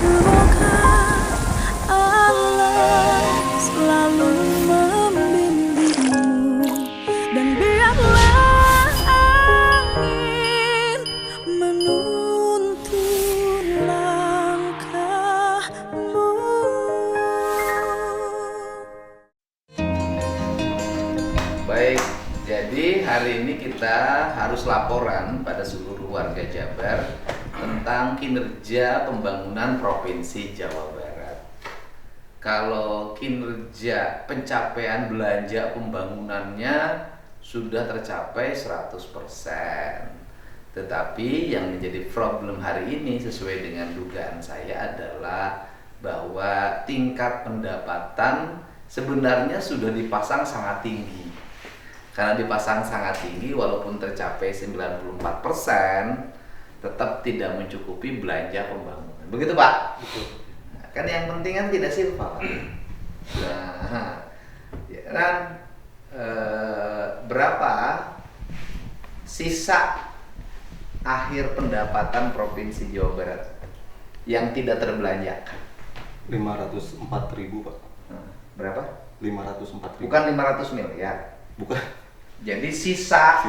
Semoga Allah selalu membimbingmu dan biarlah angin menuntun langkahmu. Baik, jadi hari ini kita harus laporan pada seluruh warga Jabar tentang kinerja pembangunan Provinsi Jawa Barat. Kalau kinerja pencapaian belanja pembangunannya sudah tercapai 100%. Tetapi yang menjadi problem hari ini sesuai dengan dugaan saya adalah bahwa tingkat pendapatan sebenarnya sudah dipasang sangat tinggi. Karena dipasang sangat tinggi walaupun tercapai 94%, tetap tidak mencukupi belanja pembangunan. Begitu Pak? Betul. Nah, kan yang penting kan tidak silva Pak. Nah, ya kan berapa sisa akhir pendapatan Provinsi Jawa Barat yang tidak terbelanjakan? 504.000 Pak. Nah, berapa? 504.000. Bukan 500 miliar. Bukan. Jadi sisa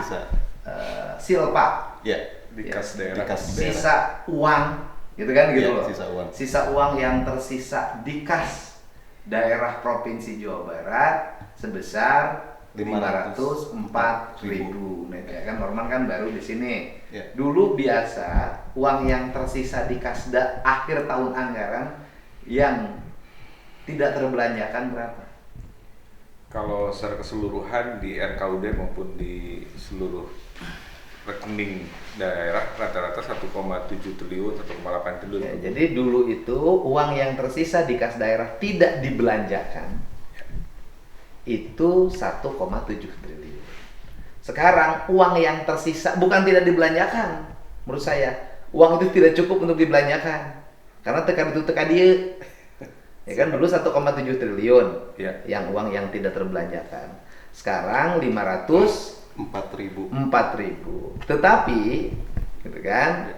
silpa. Ya. Di kas daerah. Sisa uang, gitu kan gitu Iya, loh. sisa uang. Sisa uang yang tersisa di kas daerah Provinsi Jawa Barat sebesar 504.000. Nah, ya kan Norman kan baru di sini. Ya. Dulu biasa uang yang tersisa di kasda akhir tahun anggaran yang tidak terbelanjakan berapa? Kalau secara keseluruhan di RKUD maupun di seluruh rekening daerah rata-rata 1,7 triliun, 1,8 triliun. Ya, jadi dulu itu uang yang tersisa di kas daerah tidak dibelanjakan itu 1,7 triliun. Sekarang uang yang tersisa bukan tidak dibelanjakan, menurut saya uang itu tidak cukup untuk dibelanjakan karena tekan itu tekan dia. Ya kan dulu 1,7 triliun Ya. yang uang yang tidak terbelanjakan. Sekarang 504.000. 4.000. Tetapi gitu kan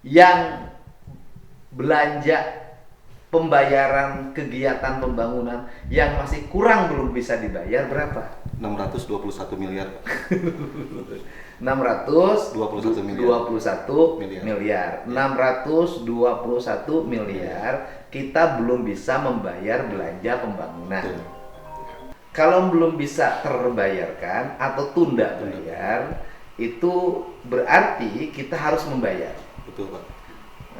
yang belanja pembayaran kegiatan pembangunan yang masih kurang belum bisa dibayar berapa? 621 miliar Pak. 621 miliar. miliar. 621 miliar kita belum bisa membayar belanja pembangunan. Betul. Kalau belum bisa terbayarkan atau tunda bayar, itu berarti kita harus membayar. Betul Pak.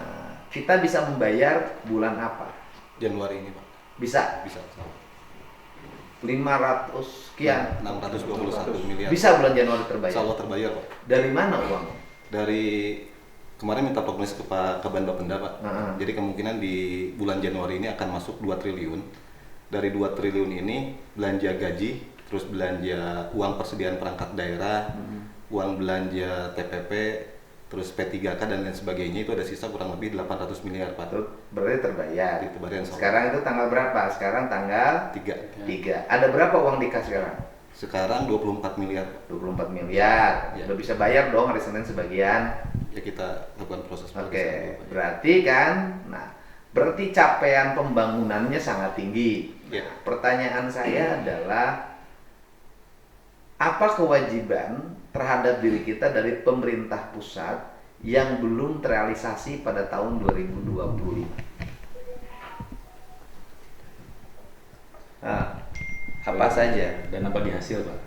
Nah, kita bisa membayar bulan apa? Januari ini Pak. Bisa Bisa. 500 sekian. 621 miliar. Bisa bulan Januari Insya terbayar. Allah terbayar Pak. Dari mana uang? Dari kemarin minta prognosis ke Pak ke Bapenda Pak. Jadi kemungkinan di bulan Januari ini akan masuk 2 triliun. Dari 2 triliun ini belanja gaji, terus belanja uang persediaan perangkat daerah, uang belanja TPP, terus P3K dan lain sebagainya, itu ada sisa kurang lebih 800 miliar Pak. Itu berarti terbayar. Itu berarti insya Allah. Sekarang itu tanggal berapa? Sekarang tanggal 3. 3. Ada berapa uang di kas sekarang? Sekarang 24 miliar. 24 miliar. Ya. Udah bisa bayar dong hari Senin sebagian. Ya kita lakukan proses. Oke, berarti kan, berarti capaian pembangunannya sangat tinggi. Ya. Pertanyaan saya adalah, apa kewajiban terhadap diri kita dari pemerintah pusat yang belum terrealisasi pada tahun 2025? Apa saja? Dana bagi hasil Pak.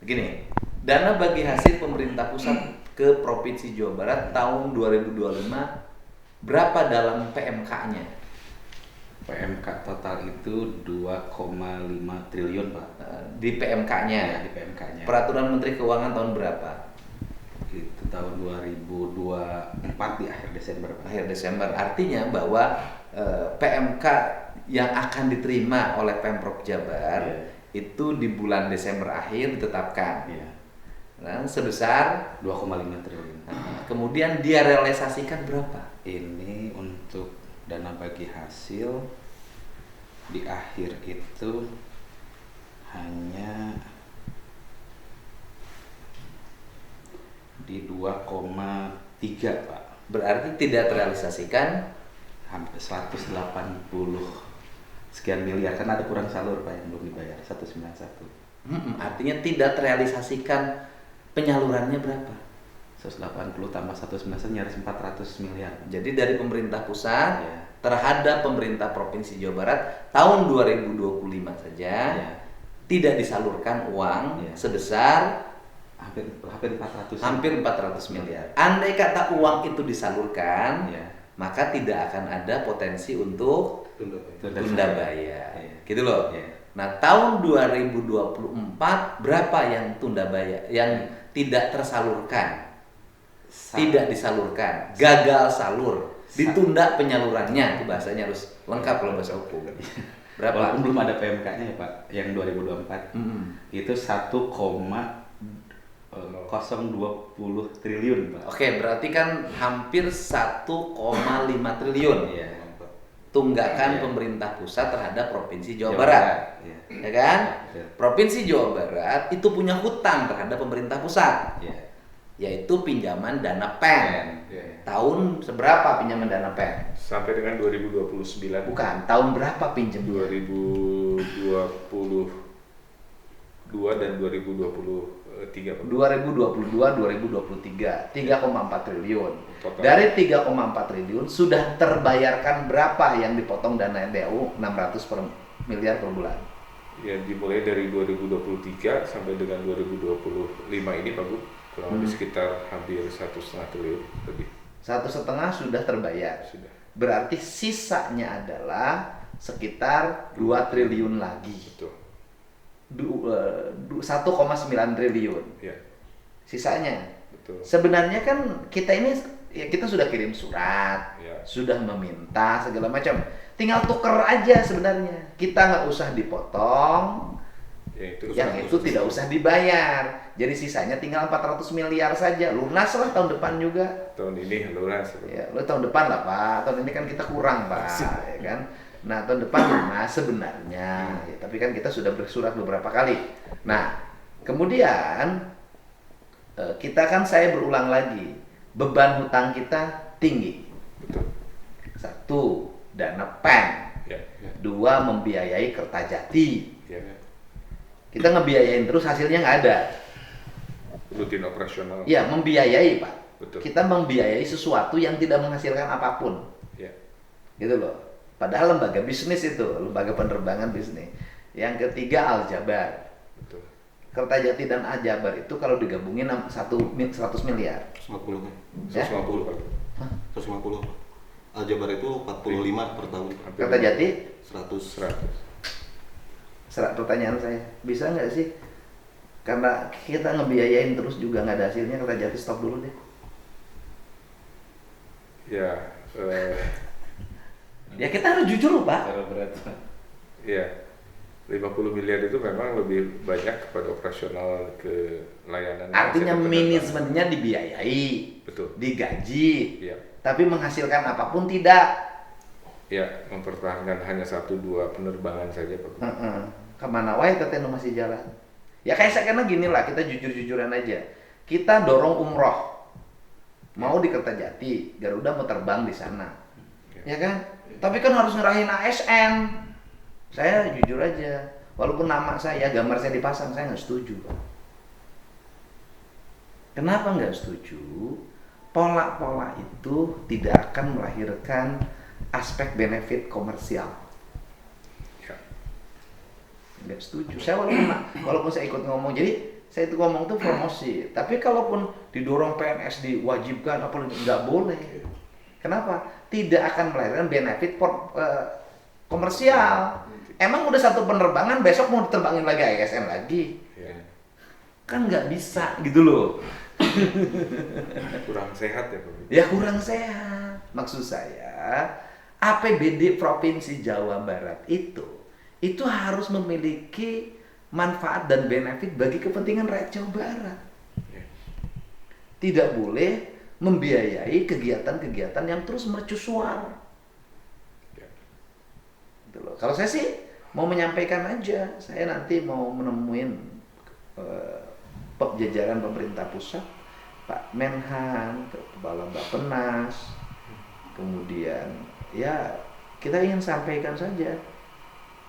Begini, dana bagi hasil pemerintah pusat ke Provinsi Jawa Barat tahun 2025 berapa dalam PMK-nya? PMK total itu 2,5 triliun Pak. Di PMK-nya. Ya, di PMK-nya. Peraturan Menteri Keuangan tahun berapa? Itu tahun 2024 di akhir Desember Pak. Akhir Desember. Artinya bahwa PMK yang akan diterima oleh Pemprov Jabar itu di bulan Desember akhir ditetapkan. Iya. Nah, sebesar 2,5 triliun. kemudian dia realisasikan berapa? Ini untuk dana bagi hasil di akhir itu hanya di 2,3 Pak. Berarti tidak terrealisasikan hampir 180 sekian miliar, kan ada kurang salur Pak yang belum dibayar 191. Artinya tidak terrealisasikan penyalurannya berapa? 180 tambah 191 nyaris 400 miliar. Jadi dari pemerintah pusat Ya. terhadap pemerintah Provinsi Jawa Barat tahun 2025 saja Ya. tidak disalurkan uang Ya. sebesar Hampir 400. hampir 400 miliar. Andai kata uang itu disalurkan, Ya. maka tidak akan ada potensi untuk Tunda tunda bayar. bayar. Iya. Gitu loh. Iya. Nah, tahun 2024 berapa yang tunda bayar, yang tidak tersalurkan? Tidak disalurkan, gagal salur, ditunda penyalurannya. Itu bahasanya harus lengkap kalau bahasa hukum. Berapa? Walaupun belum ada PMK-nya ya Pak, yang 2024 itu 1,020 triliun Pak. Oke, berarti kan hampir 1,5 triliun Iya. tunggakan Iya. pemerintah pusat terhadap Provinsi Jawa Barat. Iya. Ya kan? Betul. Provinsi Jawa Barat itu punya hutang terhadap pemerintah pusat, Iya. yaitu pinjaman dana PEN. Ya. Tahun seberapa pinjaman dana PEN? Sampai dengan 2029. Bukan, tahun berapa pinjamnya? 2022 dan 2023. Pak. 2022-2023 3,4 triliun. Total. Dari 3,4 triliun sudah terbayarkan berapa yang dipotong dana DAU 600 miliar per bulan? Ya, dimulai dari 2023 sampai dengan 2025 ini Pak Bu, kurang lebih sekitar hampir 1,5 triliun lebih 1,5 sudah terbayar. sudah. Berarti sisanya adalah sekitar 2 triliun lagi. Betul. 1,9 triliun. Ya, Sisanya. betul. Sebenarnya kan kita ini ya kita sudah kirim surat, Ya. sudah meminta segala macam. Tinggal tuker aja sebenarnya. Kita nggak usah dipotong, Ya, itu yang itu tidak usah dibayar. Jadi sisanya tinggal 400 miliar saja. Lunas lah tahun depan juga. tahun ini lunas. Ya, lo tahun depan lah Pak. Tahun ini kan kita kurang Pak, ya kan. Nah tahun depan lunas sebenarnya. Ya, tapi kan kita sudah bersurat beberapa kali. Nah kemudian kita kan saya berulang lagi, beban hutang kita tinggi. Betul. 1, dana PEN. Ya. 2, membiayai Kertajati. Ya. Kita ngebiayain terus hasilnya nggak ada. Rutin operasional. Ya membiayai Pak. Betul. Kita membiayai sesuatu yang tidak menghasilkan apapun. Ya. Gitu loh. Padahal lembaga bisnis itu, lembaga penerbangan bisnis. Yang ketiga Aljabar. Betul. Kertajati dan Aljabar itu kalau digabungin 100 miliar. 150 kan? Ya? 150 Pak. 150. Aljabar itu 45 per tahun. Hampir Kertajati, 100. 100. pertanyaan saya, bisa nggak sih? Karena kita ngebiayain terus juga nggak ada hasilnya, Kertajati stop dulu deh. Ya, Ya kita harus jujur loh Pak. Secara berat Pak. ya. 50 miliar itu memang lebih banyak kepada operasional ke layanan. Artinya aset penerbangan. manajemennya dibiayai, Betul. digaji, Ya. tapi menghasilkan apapun tidak. Ya, mempertahankan hanya 1-2 penerbangan saja Pak. Heeh. Kemana wae teteh nu masih jalan. Ya kayak sekarang gini lah, kita jujur-jujuran aja. Kita dorong umroh. Mau di Kertajati, Garuda mau terbang di sana. Ya kan? Tapi kan harus ngerahin ASN. Saya jujur aja, walaupun nama saya, gambar saya dipasang, saya nggak setuju. Kenapa nggak setuju? Pola-pola itu tidak akan melahirkan aspek benefit komersial. Ya. Nggak setuju. Saya walaupun saya ikut ngomong, jadi saya itu ngomong tuh promosi. Tapi kalaupun didorong PNS diwajibkan, apa nggak boleh. Kenapa? Tidak akan melahirkan benefit komersial. Emang udah satu penerbangan, besok mau diterbangin lagi ASN lagi? Ya. Kan nggak bisa gitu loh. Kurang sehat ya Pak. Ya kurang sehat. Maksud saya, APBD Provinsi Jawa Barat itu harus memiliki manfaat dan benefit bagi kepentingan rakyat Jawa Barat. Ya. Tidak boleh membiayai kegiatan-kegiatan yang terus mercusuar. Ya. Gitu loh. Kalau saya sih mau menyampaikan aja, saya nanti mau menemuin jajaran pemerintah pusat, Pak Menhan, Kepala Bappenas, kemudian ya kita ingin sampaikan saja,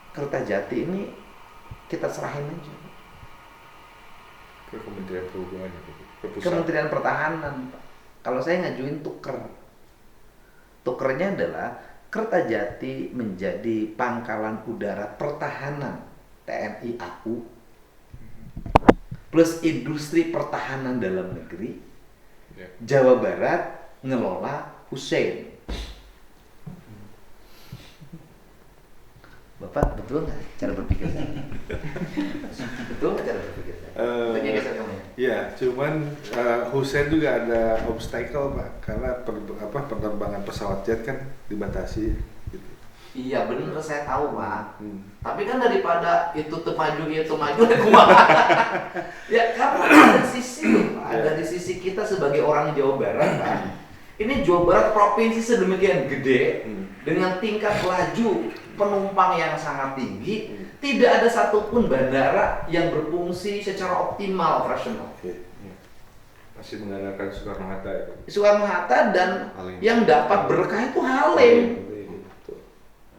Kertajati ini kita serahin aja Ke Kementerian Perhubungan ya, ke pusat. Kementerian Pertahanan, Pak. Kalau saya ngajuin tukernya adalah Kertajati menjadi pangkalan udara pertahanan TNI AU plus industri pertahanan dalam negeri. Ya. Jawa Barat ngelola Hussein. Bapak betul nggak cara berpikir saya? Betul nggak cara berpikir saya? Tanya geser kamu ya. Ya, cuman Hussein juga ada obstacle Pak, karena penerbangan pesawat jet kan dibatasi. Gitu. Iya bener, saya tahu Pak. Hmm. Tapi kan daripada itu maju kumaha. Ya karena ada sisi loh, Pak. Ada di sisi kita sebagai orang Jawa Barat Pak. Ini Jawa Barat provinsi sedemikian gede dengan tingkat laju penumpang yang sangat tinggi, tidak ada satupun bandara yang berfungsi secara optimal operasional. Masih mengandalkan Soekarno-Hatta ya. Soekarno-Hatta dan Halim. yang dapat berkah itu Halim. Betul.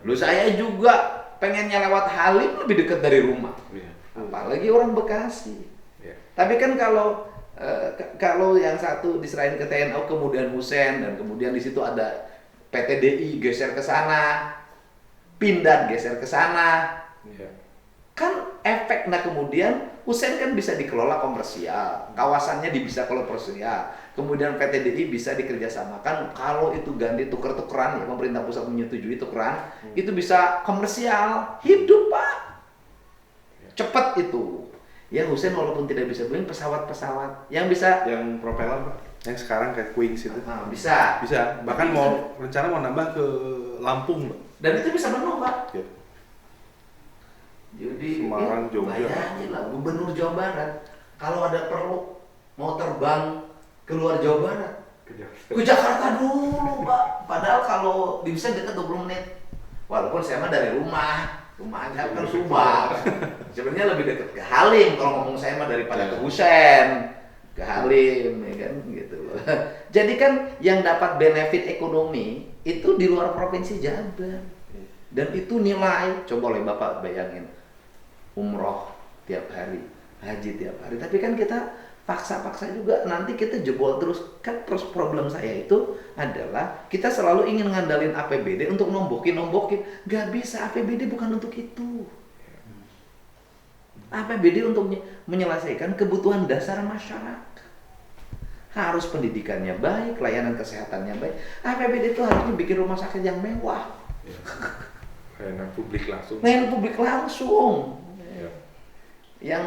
Lu saya juga pengennya lewat Halim lebih dekat dari rumah. Iya. Apalagi orang Bekasi. Ya. Tapi kan kalau yang satu diserahin ke TNI kemudian Hussein dan kemudian di situ ada PTDI geser ke sana, Pindad geser ke sana, Ya. kan efeknya kemudian Hussein kan bisa dikelola komersial, kawasannya bisa komersial, kemudian PTDI bisa dikerjasamakan kalau itu ganti tuker-tukeran ya pemerintah pusat menyetujui tukeran itu bisa komersial, hidup Pak, cepat itu. Ya Hussein walaupun tidak bisa beli pesawat-pesawat yang bisa Yang propeller Pak, yang sekarang kayak Wings itu. bisa Bisa, bahkan rencana mau nambah ke Lampung Pak. dan itu bisa penuh Pak. Ya. Jadi Semarang, Jogja. bayangin lah Gubernur Jawa Barat kalau ada perlu mau terbang keluar Jawa Barat ke Jakarta dulu Pak. Padahal kalau bisa dekat 20 menit. Walaupun saya mah dari rumahnya kan Subang. Sebenarnya lebih dekat ke Halim kalau ngomong saya mah daripada ke Hussein. Ke Halim ya kan gitu loh. Jadi kan yang dapat benefit ekonomi itu di luar provinsi Jabar. Dan itu nilai, coba oleh Bapak bayangin, umroh tiap hari, haji tiap hari. Tapi kan kita paksa-paksa juga, nanti kita jebol terus. Kan problem saya itu adalah kita selalu ingin ngandalin APBD untuk nombokin. Gak bisa, APBD bukan untuk itu. APBD untuk menyelesaikan kebutuhan dasar masyarakat. Harus pendidikannya baik, layanan kesehatannya baik. APBD itu harusnya bikin rumah sakit yang mewah. Layanan publik langsung. Layanan publik langsung. Ya.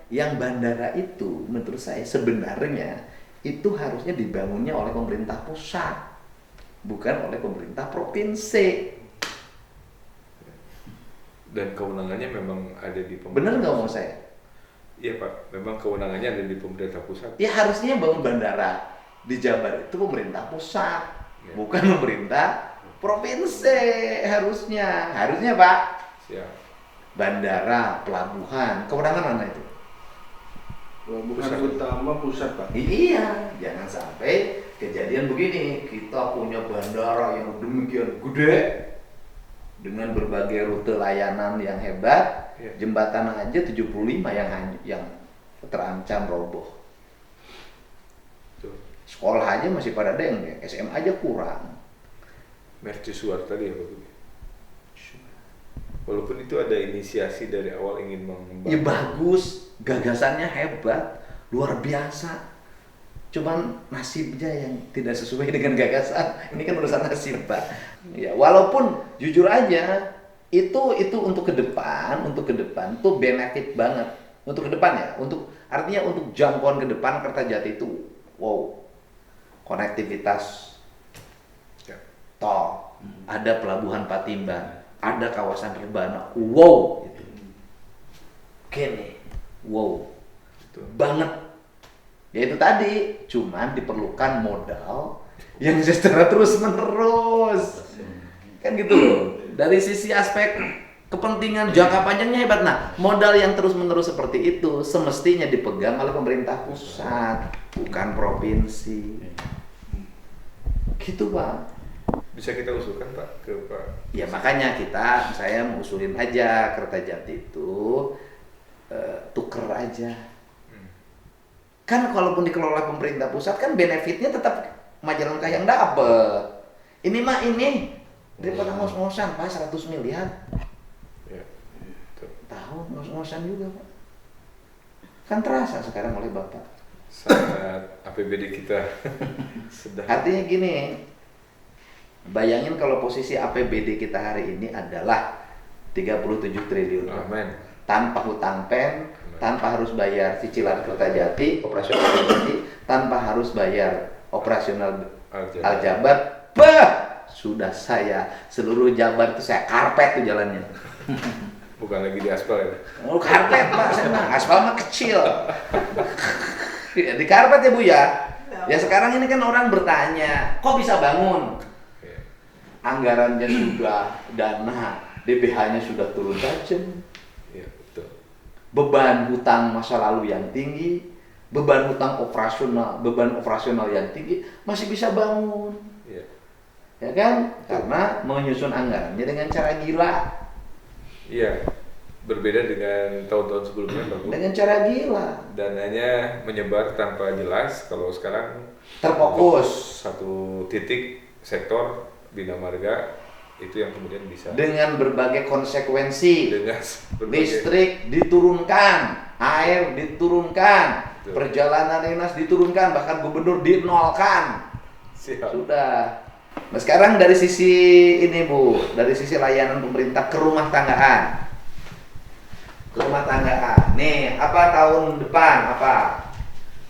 Yang bandara itu menurut saya sebenarnya itu harusnya dibangunnya oleh pemerintah pusat, bukan oleh pemerintah provinsi. Dan kewenangannya memang ada di pemerintah. Bener nggak mau saya? Iya Pak, memang kewenangannya ada di pemerintah pusat. Ya harusnya bangun bandara di Jabar itu pemerintah pusat, Ya. bukan pemerintah provinsi. Harusnya Pak. Siap. Bandara, pelabuhan, kewenangan mana itu? Bukan Pusat. utama pusat Pak. Iya, jangan sampai kejadian begini. Kita punya bandara yang demikian gede dengan berbagai rute layanan yang hebat, Iya. jembatan aja 75 yang terancam roboh. Tuh. Sekolah aja masih pada deng, SMA aja kurang. Mercusuar tadi ya Pak. Walaupun itu ada inisiasi dari awal ingin mengembangkan. Ya bagus, gagasannya hebat, luar biasa. Cuman nasibnya yang tidak sesuai dengan gagasan. Ini kan urusan nasib, Pak. Ya, walaupun jujur aja itu untuk ke depan tuh benefit banget. Untuk ke depan ya, artinya untuk jangkauan ke depan Kertajati itu wow. Konektivitas Ya. tol, ada pelabuhan Patimban, ada kawasan Rebana. Wow gitu. Oke nih. Wow. Betul. Banget. Ya itu tadi, cuman diperlukan modal yang secara terus-menerus. Kan gitu loh. Dari sisi aspek kepentingan jangka panjangnya hebat. Nah, modal yang terus-menerus seperti itu semestinya dipegang oleh pemerintah pusat, bukan provinsi. Gitu, Pak. Bisa kita usulkan Pak ke Pak. Ya makanya saya mengusulin aja Kertajati itu tuker aja. Kan kalaupun dikelola pemerintah pusat kan benefitnya tetap Majalengka yang dapet. Ini mah ini daripada ngos-ngosan Pak 100 miliar. Ya. Tahu ngos-ngosan juga Pak. Kan terasa sekarang oleh Bapak. Sangat APBD kita sedang. Artinya gini, bayangin kalau posisi APBD kita hari ini adalah 37 triliun. Amin. Tanpa hutang pen, tanpa harus bayar cicilan Kertajati, operasional Kertajati, tanpa harus bayar operasional Aljabar. Bah, sudah saya seluruh Jabar itu saya karpet tuh jalannya. Bukan lagi di aspal ya. Oh, karpet Pak, senang. Aspal mah kecil. Di karpet ya Bu ya. Ya sekarang ini kan orang bertanya, kok bisa bangun? Ya. Anggarannya sudah, dana DBH-nya sudah turun tajam. Ya, betul. Beban hutang masa lalu yang tinggi, beban operasional yang tinggi, masih bisa bangun. Ya. Ya kan? Karena menyusun anggarannya dengan cara gila. Iya. Berbeda dengan tahun-tahun sebelumnya Pak. Dengan cara gila. Dananya menyebar tanpa jelas. Kalau sekarang Terfokus. satu titik sektor Bina Marga itu yang kemudian bisa Dengan berbagai konsekuensi. dengan Listrik diturunkan, air diturunkan, Betul. perjalanan dinas diturunkan, bahkan gubernur dinolkan. siap. Sudah. Nah sekarang dari sisi ini Bu, dari sisi layanan pemerintah ke rumah tanggaan. Nih, apa tahun depan apa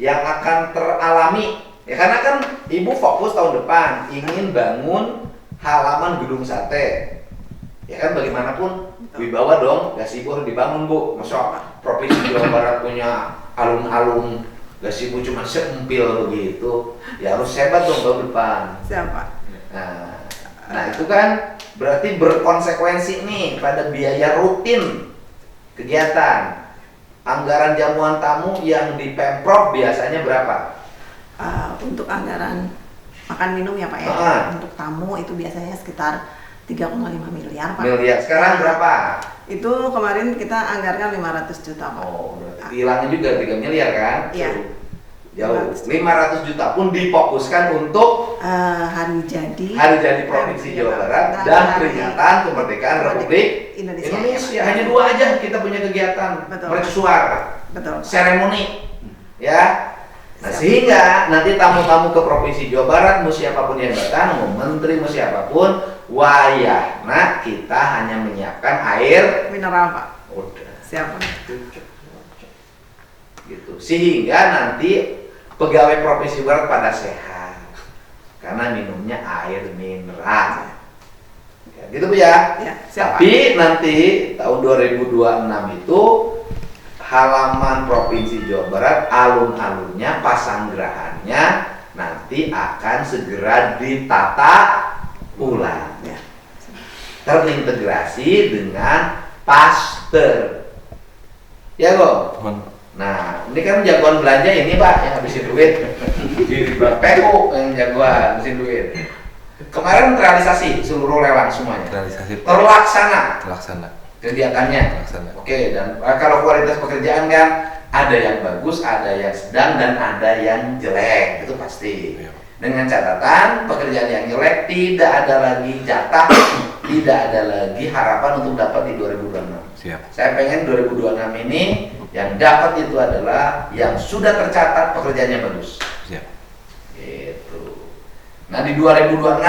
yang akan teralami? Ya karena kan Ibu fokus tahun depan ingin bangun halaman gedung sate. Ya kan bagaimanapun wibawa dong, gazebo harus dibangun Bu. Masa Provinsi Jawa Barat punya alun-alun gazebo cuma sempil begitu. Ya harus hebat dong tahun depan. Siapa? Nah itu kan berarti berkonsekuensi nih pada biaya rutin kegiatan. Anggaran jamuan tamu yang di Pemprov biasanya berapa? Untuk anggaran makan minum ya Pak ya. Untuk tamu itu biasanya sekitar 3,5 miliar Pak. Miliar. Sekarang berapa? Itu kemarin kita anggarkan 500 juta Pak. Oh, berarti hilangnya juga 3 miliar kan? Iya. Jauh. 500 juta pun difokuskan untuk hari jadi Provinsi Jawa Barat dan peringatan kemerdekaan Republik Indonesia. Hanya 2 aja kita punya kegiatan. Betul. Mercusuar, Betul. seremoni, ya. Nah sehingga nanti tamu-tamu ke Provinsi Jawa Barat, mau siapapun yang datang, mau menteri, mau siapapun, wayahna kita hanya menyiapkan air Mineral Pak. udah. Siapa? Gitu. Sehingga nanti pegawai Provinsi Barat pada sehat karena minumnya air mineral. Ya, gitu Bu ya. Ya, siapa? Tapi nanti tahun 2026 itu halaman Provinsi Jawa Barat, alun-alunnya, pasanggerahannya nanti akan segera ditata ulang. Ya. Terintegrasi dengan Pasteur. Ya kok. Nah, ini kan jagoan belanja ini Pak yang habisin duit. Di PU yang jagoan habisin duit. Kemarin realisasi seluruh lelang semuanya. Realisasi Terlaksana kegiatannya. Terlaksana. Oke, dan kalau kualitas pekerjaan kan ada yang bagus, ada yang sedang, dan ada yang jelek. Itu pasti. Iya. Dengan catatan pekerjaan yang jelek tidak ada lagi jatah, tidak ada lagi harapan untuk dapat di 2026. Siap. Saya pengen 2026 ini yang dapat itu adalah yang sudah tercatat pekerjaannya bagus. Siap. Gitu. Nah di 2026,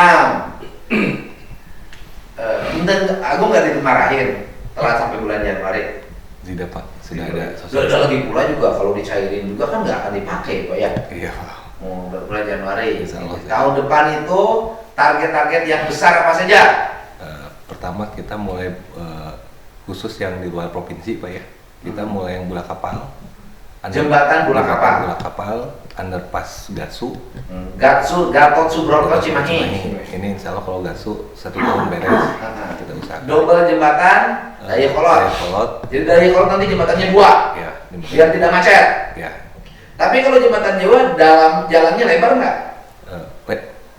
Agung nggak dimarahin telat sampai bulan Januari. Tidak Pak, sudah ada Sudah lagi pula juga kalau dicairin juga kan nggak akan dipakai Pak ya. Iya. Bulan Januari. Insya Allah. Tahun depan itu target-target yang besar apa saja? Pertama kita mulai khusus yang di luar provinsi Pak ya. Kita mulai yang Bula Kapal. Jembatan Bula Kapal. Bula Kapal, underpass Gatsu. Gatot Subroto Cimahi. Ini insya Allah kalau Gatsu 1 tahun beres. Kita usahakan. Double jembatan Dayakolot. Jadi Dayakolot nanti jembatannya 2. Ya, Biar tidak macet. ya. Tapi kalau jembatan Jawa dalam jalannya lebar nggak?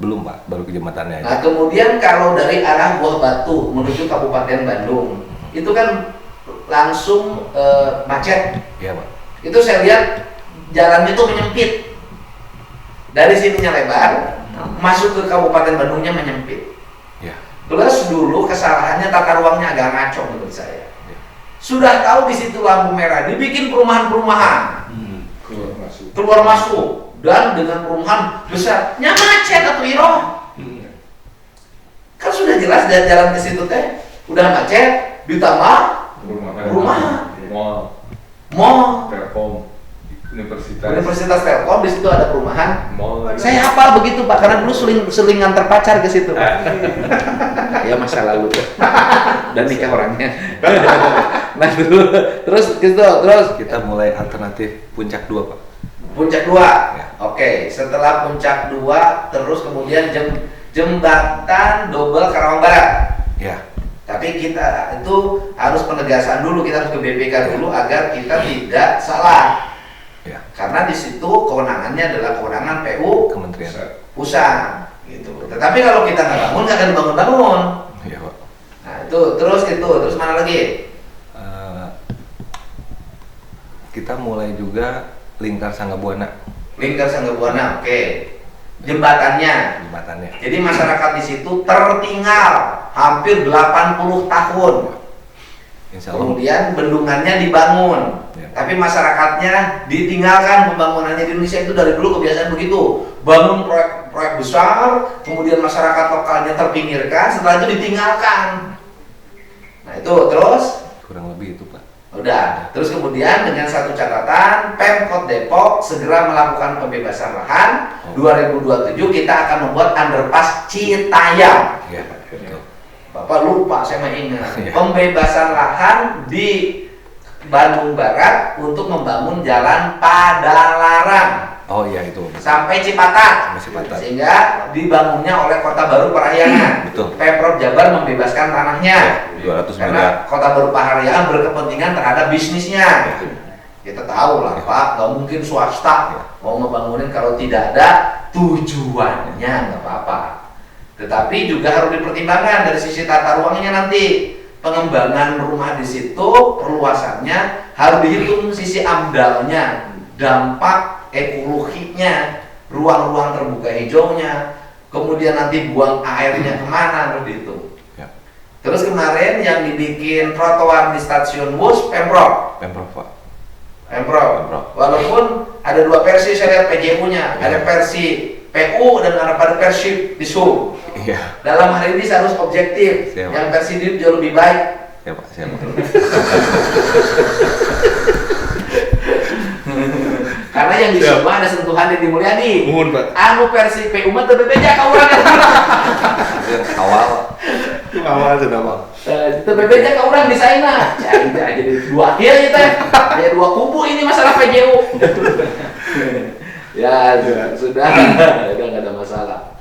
Belum Pak, baru ke jembatannya aja. Nah kemudian kalau dari arah Buah Batu menuju Kabupaten Bandung, itu kan langsung macet. Iya Pak. Itu saya lihat jalannya tuh menyempit. Dari sininya lebar, masuk ke Kabupaten Bandungnya menyempit. Iya. Plus dulu kesalahannya tata ruangnya agak ngaco menurut saya. Sudah tahu di situ lampu merah, dibikin perumahan-perumahan. Keluar masuk dan dengan perumahan besar, macet atau iro. Kan sudah jelas jalan ke situ teh, udah macet, ditambah perumahan, mall, Telkom, Universitas Telkom, di situ ada perumahan. mall lagi. Saya hafal begitu Pak, karena dulu sering nganter pacar ke situ Pak. Ya masa lalu dan nikah orangnya. Nah dulu, terus Kita mulai alternatif Puncak 2 Pak. Puncak 2. Ya. Oke, setelah Puncak 2 terus kemudian jembatan double Karawang Barat. Ya. Tapi kita itu harus penegasan dulu, kita harus ke BPK dulu agar kita tidak salah. Ya. Karena di situ kewenangannya adalah kewenangan PU Kementerian. pusat gitu. Tetapi kalau kita nggak bangun nggak akan dibangun-bangun. Iya Pak. Nah, terus mana lagi? Kita mulai juga Lingkar Sangga Buana Lingkar Sangga Buana, oke. Jembatannya. Jadi masyarakat di situ tertinggal hampir 80 tahun. Insya Allah. Kemudian bendungannya dibangun. Ya. Tapi masyarakatnya ditinggalkan pembangunannya. Di Indonesia itu dari dulu kebiasaan begitu. Bangun proyek besar, kemudian masyarakat lokalnya terpinggirkan, setelah itu ditinggalkan. Nah, itu terus Kurang lebih itu Pak. udah. Terus kemudian dengan satu catatan, Pemkot Depok segera melakukan pembebasan lahan. 2027 kita akan membuat underpass Citayam. Iya Pak. Betul. Bapak lupa, saya mah ingat. Iya. Pembebasan lahan di Bandung Barat untuk membangun jalan Padalarang Oh iya itu. sampai Cipatat. Sampai Cipatat. Sehingga dibangunnya oleh Kota Baru Parahyangan. Betul. Pemprov Jabar membebaskan tanahnya. 200 miliar. Karena Kota Baru Parahyangan berkepentingan terhadap bisnisnya. Kita tahu lah Pak, nggak mungkin swasta mau ngebangunin kalau tidak ada tujuannya, nggak apa-apa. Tetapi juga harus dipertimbangkan dari sisi tata ruangnya nanti. Pengembangan rumah di situ, perluasannya harus dihitung sisi amdalnya, dampak ekologinya, ruang-ruang terbuka hijaunya, kemudian nanti buang airnya kemana harus dihitung. Ya. Terus kemarin yang dibikin trotoar di stasiun bus Pemprov. Pak. Pemprov. Walaupun ada dua versi saya lihat PJU-nya, ada versi PU dan ada versi DISUB. Iya. Dalam hal ini saya harus objektif. Siap. Yang versi DISUB jauh lebih baik. Ya Pak, siap. Karena yang DISUB mah ada sentuhan di Mulyadi. Mohon Pak. Anu versi PU mah teu bebeja ka urang. Itu yang awal. Awal sudah Pak. Teu bebeja ka urang di saina. Jadi dua akhir kita. Ada dua kubu ini masalah PJU. Ya, sudah nggak ada masalah.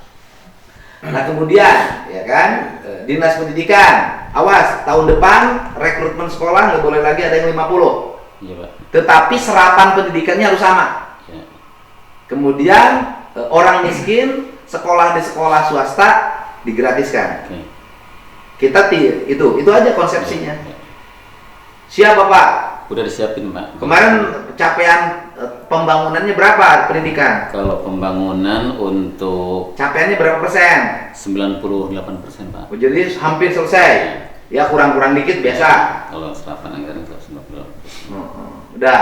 Nah kemudian ya kan Dinas Pendidikan, awas tahun depan rekrutmen sekolah nggak boleh lagi ada yang 50. Iya Pak. Tetapi serapan pendidikannya harus sama. Ya. Kemudian orang miskin sekolah di sekolah swasta digratiskan. Oke. Kita itu aja konsepsinya. Ya. Siap Bapak. Udah disiapin Pak. Kemarin capaian pembangunannya berapa pendidikan? Kalau pembangunan untuk Capaiannya berapa persen? 98% Pak. Oh, jadi hampir selesai. Ya kurang-kurang dikit biasa. Kalau serapan anggaran 198%. Udah.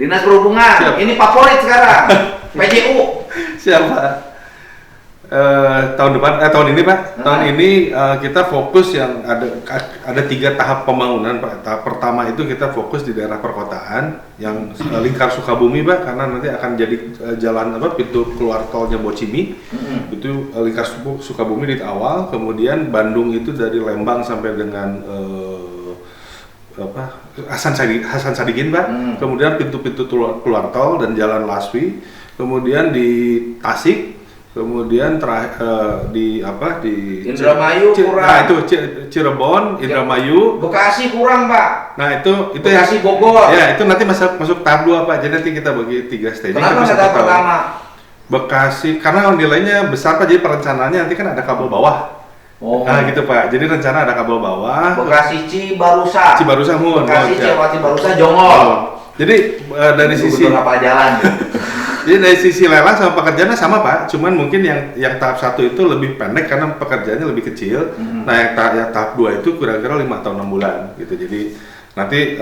Dinas Perhubungan. Siap. Ini favorit sekarang. PJU. Siapa? Tahun ini Pak. Tahun ini kita fokus yang ada 3 tahap pembangunan Pak. Tahap pertama itu kita fokus di daerah perkotaan yang lingkar Sukabumi Pak, karena nanti akan jadi jalan pintu keluar tolnya Bocimi. Itu lingkar Sukabumi di awal, kemudian Bandung itu dari Lembang sampai dengan Hasan Sadikin Pak. Kemudian pintu-pintu keluar tol dan jalan Laswi. Kemudian di Tasik. Kemudian di Indramayu kurang. Nah itu Cirebon, Indramayu, Bekasi kurang Pak. nah itu Bekasi Bogor. ya itu nanti masuk tahap 2 Pak. Jadi nanti kita bagi 3 stage. Kenapa nggak tahap pertama? Bekasi, karena nilainya besar Pak, jadi perencanaannya nanti kan ada kabel bawah. Oh. Nah gitu Pak, jadi rencana ada kabel bawah. Bekasi Cibarusa. Cibarusa Mun. Bekasi Oh, Cibarusa Jongol. Jadi dari sisi berapa jalan? jadi dari sisi lelang sama pekerjaannya sama Pak, cuman mungkin yang tahap 1 itu lebih pendek karena pekerjaannya lebih kecil. Nah yang tahap 2 itu kira-kira 5 atau 6 bulan gitu. Jadi nanti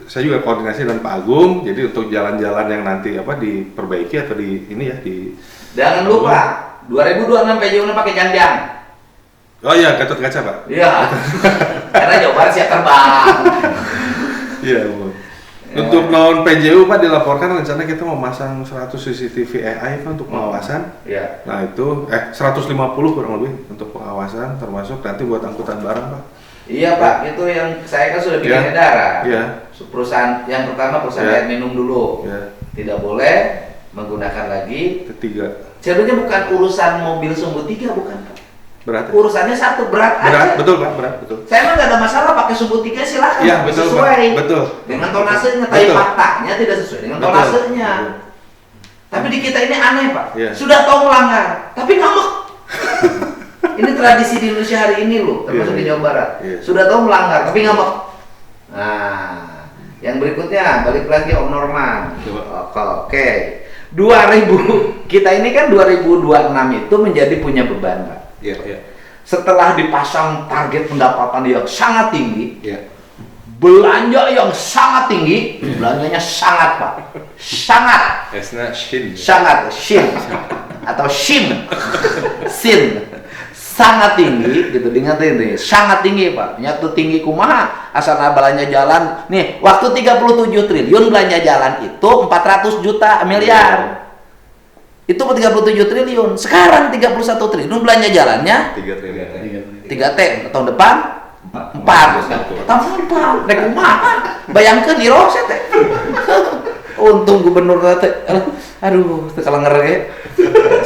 saya juga koordinasi dengan Pak Agung, jadi untuk jalan-jalan yang nanti diperbaiki atau di ini ya di. Jangan lupa 2026 PJU-nya pakai janjang. Oh iya, Gatot Kaca Pak. Iya. Karena Jawa Barat siap terbang. Iya Bu. Untuk non PJU Pak dilaporkan rencana kita mau masang 100 CCTV AI Pak untuk pengawasan. Iya. Nah itu 150 kurang lebih untuk pengawasan, termasuk nanti buat angkutan barang Pak. Iya Pak, itu yang saya kan sudah bikin Iya. edaran. Iya. Perusahaan yang pertama perusahaan Iya. air minum dulu. Ya, Tidak boleh menggunakan lagi. ketiga Sebenarnya bukan urusan mobil sumbu 3 bukan Pak. berat. Ya? Urusannya satu berat aja. Betul Pak, berat betul. Saya emang gak ada masalah pakai sumbu 3 silakan. Iya tapi betul Pak, sesuai betul. dengan tonasenya, tapi Betul. faktanya tidak sesuai dengan Betul. tonasenya. Betul. Tapi di kita ini aneh Pak, Iya. sudah tahu melanggar, tapi ngambek. Ini tradisi di Indonesia hari ini loh, termasuk Iya, di iya. Jawa Barat. Iya. Sudah tahu melanggar, tapi ngambek. Nah, yang berikutnya balik lagi Om Norman. Oke. 2000 kita ini kan 2026 itu menjadi punya beban Pak. Iya, iya. Setelah dipasang target pendapatan yang sangat tinggi, Iya. belanja yang sangat tinggi, belanjanya sangat Pak, sangat, Esna Shin. sangat, shin, atau shin, sin, sangat tinggi, gitu, ingat ini, sangat tinggi Pak, nyatu tinggi kumaha, asal belanja jalan, nih, waktu 37 triliun belanja jalan itu 400 juta miliar, itu 37 triliun, sekarang 31 triliun belanja jalannya 3 triliun. 3T, tahun depan 4 tahun depan rek kumaha bayangkeun iro saya teh untung gubernur teh aduh teu kalenger ge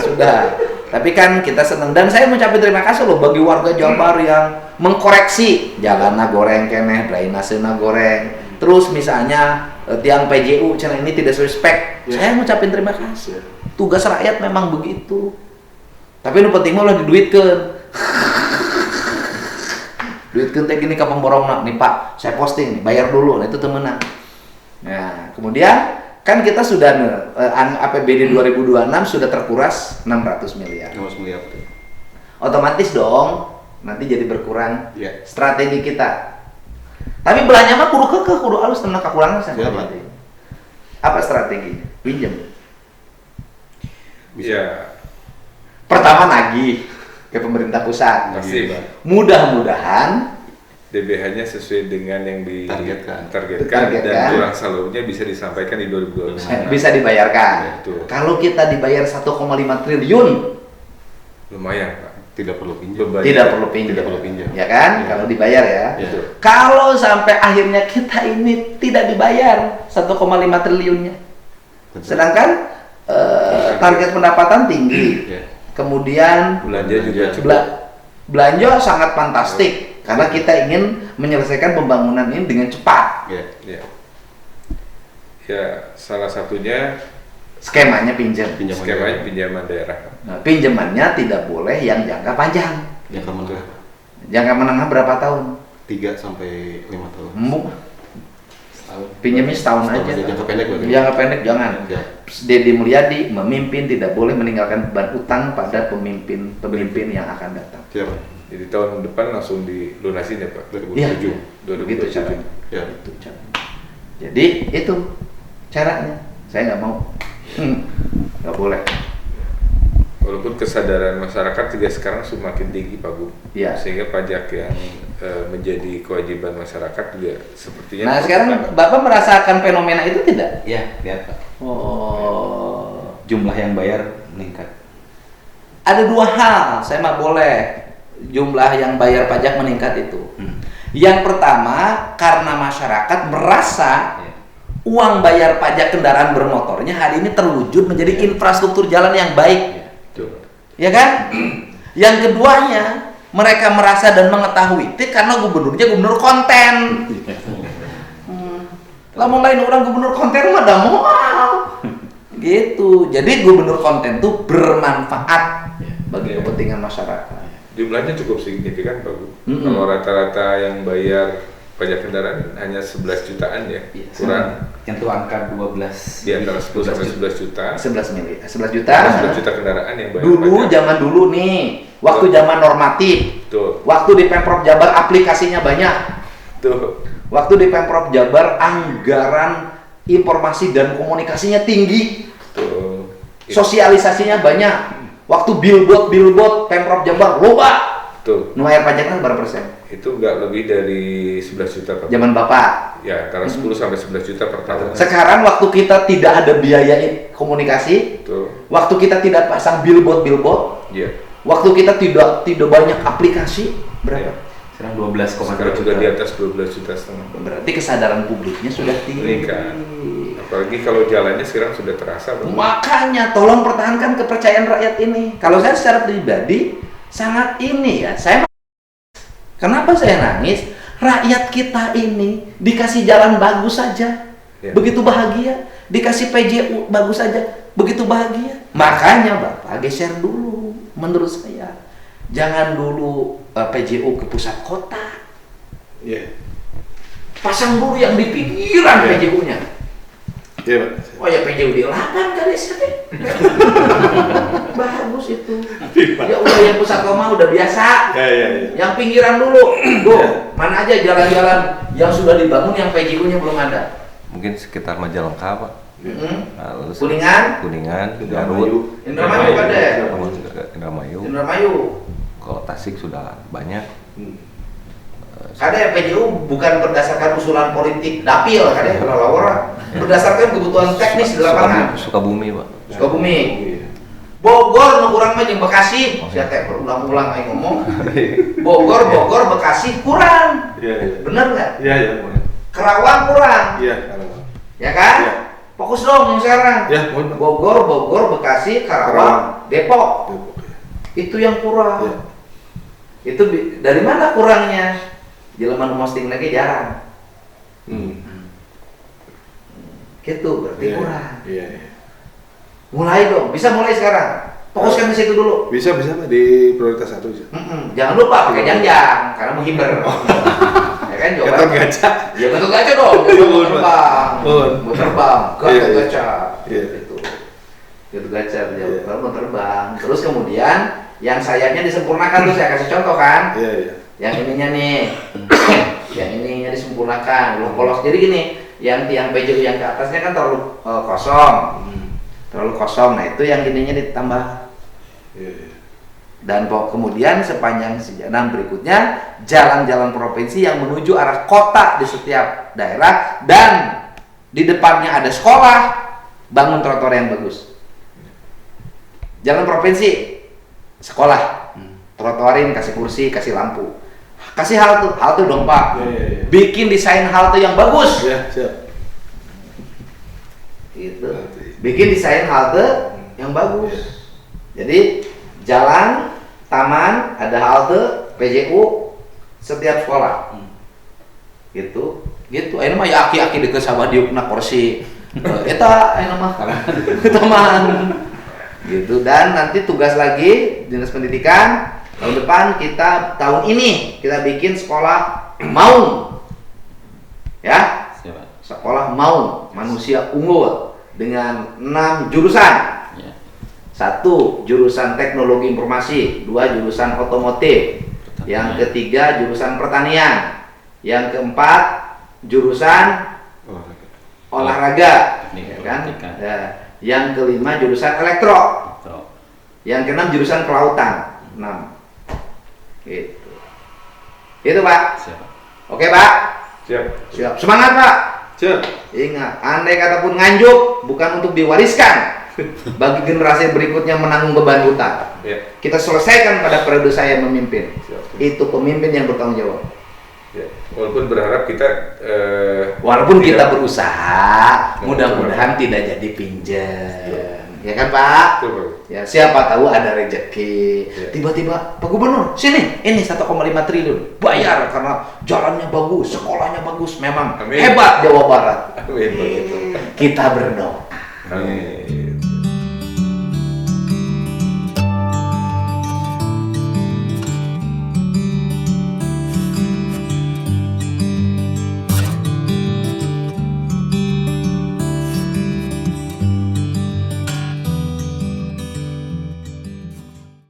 sudah, tapi kan kita senang dan saya mengucapkan terima kasih loh bagi warga Jabar yang mengkoreksi jalanna goreng keneh, drainasena goreng, terus misalnya tiang PJU channel ini tidak suspek, saya mengucapkan terima kasih. Tugas rakyat memang begitu, tapi nu penting mah ulah diduitkeun. Duitkeun teh gini ka pemborongna nih Pak, saya posting nih, bayar dulu, nah itu temenan. Nah, kemudian kan kita sudah APBD 2026 sudah terkuras 600 miliar. 600 miliar. betul. Otomatis dong nanti jadi berkurang Iya. strategi kita. Tapi belanja mah kudu kekeh, kudu alus tenan kakurangan Siapa? strategi. Apa strateginya? Pinjam. Iya. Pertama nagih ke pemerintah pusat. Pasti Pak. Mudah-mudahan DBH-nya sesuai dengan yang Targetkan. ditargetkan Targetkan. dan kurang salurnya bisa disampaikan di 2025. bisa dibayarkan. Betul. Kalau kita dibayar 1,5 triliun, Lumayan Pak. Tidak perlu pinjam. Beban. tidak perlu pinjam. Tidak perlu pinjam. Ya kan? Iya. Kalau dibayar ya. Iya. Kalau sampai akhirnya kita ini tidak dibayar 1,5 triliunnya. Betul. Sedangkan target pendapatan tinggi. Iya. Kemudian Belanja juga cukup. belanja sangat fantastik karena kita ingin menyelesaikan pembangunan ini dengan cepat. Iya. Ya. Ya, salah satunya Skemanya pinjam. Pinjaman skema daerah. pinjaman daerah. Nah, pinjamannya tidak boleh yang jangka panjang. Jangka menengah. Jangka menengah berapa tahun? 3 sampai 5 tahun. Embuk. Pinjamnya setahun aja. Jangka pendek berarti. Jangka pendek jangan. Ya. Deddy Mulyadi memimpin tidak boleh meninggalkan beban utang pada pemimpin yang akan datang. Siapa? Jadi tahun depan langsung dilunasin ya Pak. 2007. Iya. 2027. Begitu caranya. Ya. Itu caranya. Jadi itu caranya. Saya nggak mau. Nggak boleh. Walaupun kesadaran masyarakat juga sekarang semakin tinggi Pak Gu. Iya. Sehingga pajak yang menjadi kewajiban masyarakat juga sepertinya. Nah sekarang Bapak merasakan fenomena itu tidak? Ya, lihat Pak. Oh. Jumlah yang bayar meningkat. Ada dua hal, saya mah boleh jumlah yang bayar pajak meningkat itu. Yang pertama, karena masyarakat merasa Ya. uang bayar pajak kendaraan bermotornya hari ini terwujud menjadi infrastruktur jalan yang baik, Coba. ya kan? Yang keduanya, mereka merasa dan mengetahui itu karena gubernurnya gubernur konten. Lamun lain orang gubernur konten mah dah moal. Gitu. Jadi gubernur konten tuh bermanfaat bagi kepentingan masyarakat. Jumlahnya cukup signifikan Pak Bu. Kalau rata-rata yang bayar pajak kendaraan hanya 11 jutaan ya, kurang Yang itu angka 12 di antara 10 sampai 11 juta. 11 miliar, 11 juta. 11 juta kendaraan yang bayar Dulu pajak. zaman dulu nih, waktu zaman normatif. Betul. Waktu di Pemprov Jabar aplikasinya banyak. Tuh. Waktu di Pemprov Jabar anggaran informasi dan komunikasinya tinggi. Tuh. Sosialisasinya banyak. Waktu billboard Pemprov Jabar loba. Tuh. Nu bayar pajaknya berapa persen? Itu nggak lebih dari 11 juta Pak. Zaman Bapak. Ya, antara 10 sampai 11 juta per tahun. Sekarang waktu kita tidak ada biaya komunikasi, Tuh. waktu kita tidak pasang billboard, Iya. waktu kita tidak banyak aplikasi, berapa? Sekarang 12,2 Sekarang juta. juga di atas 12 juta setengah. Berarti kesadaran publiknya sudah tinggi. Meningkat. Apalagi kalau jalannya sekarang sudah terasa Pak. Makanya tolong pertahankan kepercayaan rakyat ini. Kalau saya secara pribadi sangat ini ya, kenapa saya nangis? Rakyat kita ini dikasih jalan bagus saja, Ya. begitu bahagia. Dikasih PJU bagus saja, begitu bahagia. Makanya Bapak geser dulu, menurut saya. Jangan dulu PJU ke pusat kota. Iya. Pasang dulu yang di pinggiran PJU-nya. Iya, Pak. Oh ya PJU di 8 kali sih. Bagus itu. Ya udah yang pusat koma udah biasa. Iya. Yang pinggiran dulu. Tuh, mana aja jalan-jalan yang sudah dibangun yang PJU-nya belum ada. Mungkin sekitar Majalengka Pak. Nah, lalu Kuningan, Garut, Indramayu ada. termasuk juga Indramayu. Indramayu. Kalau Tasik sudah banyak. Ada yang PJU bukan berdasarkan usulan politik dapil, ada yang kalau orang berdasarkan kebutuhan teknis di lapangan. Sukabumi Pak. Sukabumi. Bogor nu kurang mah jeung Bekasi. Sia teh berulang-ulang aing ngomong. Bogor, Bekasi kurang. Iya. Bener nggak? Iya. Kerawang kurang. Iya. Ya kan? Iya. Fokus dong yang sekarang. Ya, mohon Pak. Bogor, Bekasi, Karawang, Depok. Itu yang kurang. Iya. Itu dari mana kurangnya? Jelema nu posting lagi jarang. Gitu berarti Iya. kurang. Iya. Mulai dong, bisa mulai sekarang. Fokuskan ke situ dulu. Bisa Pak di prioritas 1 bisa. Jangan lupa pakai janjang karena menghibur. Ya kan Gatot jawabannya. kaca. Ya betul gaca dong. Mohon, Mau terbang. Mohon. Mau terbang. Iya, iya. Gaca. Iya. Gitu. Gitu gaca dia Iya. baru mau terbang. Terus kemudian yang sayapnya disempurnakan tuh saya kasih contoh kan. Iya. Yang ininya nih. Yang ininya disempurnakan. Lu polos. Jadi gini, yang tiang PJU yang ke atasnya kan terlalu kosong. Terlalu kosong. Nah, itu yang ininya ditambah. Iya. Dan kemudian sepanjang sejalan berikutnya jalan-jalan provinsi yang menuju arah kota di setiap daerah dan di depannya ada sekolah, bangun trotoar yang bagus. Jalan provinsi, sekolah, trotoarin, kasih kursi, kasih lampu, kasih halte dong Pak. Iya. Bikin desain halte yang bagus. Iya, siap. Gitu. Bikin desain halte yang bagus. Jadi jalan, taman, ada halte, PJU, setiap sekolah. Gitu. Ayeuna mah ya aki-aki deket sama diukna kursi. Eta ayeuna mah taman. Gitu. Dan nanti tugas lagi Dinas Pendidikan tahun depan tahun ini kita bikin sekolah Maung. Ya. Sekolah Maung, manusia unggul dengan 6 jurusan. 1 jurusan teknologi informasi, 2 jurusan otomotif, yang ketiga jurusan pertanian, yang keempat jurusan olahraga, ya kan? Ya. Yang kelima jurusan elektro, yang keenam jurusan kelautan, 6. Gitu. Itu Pak. Oke Pak. Siap. Semangat Pak. Siap. Ingat, andai kata pun nganjuk bukan untuk diwariskan bagi generasi berikutnya menanggung beban hutang. Ya. Kita selesaikan pada periode saya memimpin. Siap. Itu pemimpin yang bertanggung jawab. Ya. Walaupun berharap kita Walaupun tidak- kita berusaha, mudah-mudahan tidak jadi pinjam. Ya kan Pak? Betul, Pak. Ya siapa tahu ada rezeki. Ya. Tiba-tiba Pak Gubernur, sini, ini 1,5 triliun. Bayar karena jalannya bagus, sekolahnya bagus. Memang Amin. hebat Jawa Barat. Amin, Pak. Kita berdoa. Amin.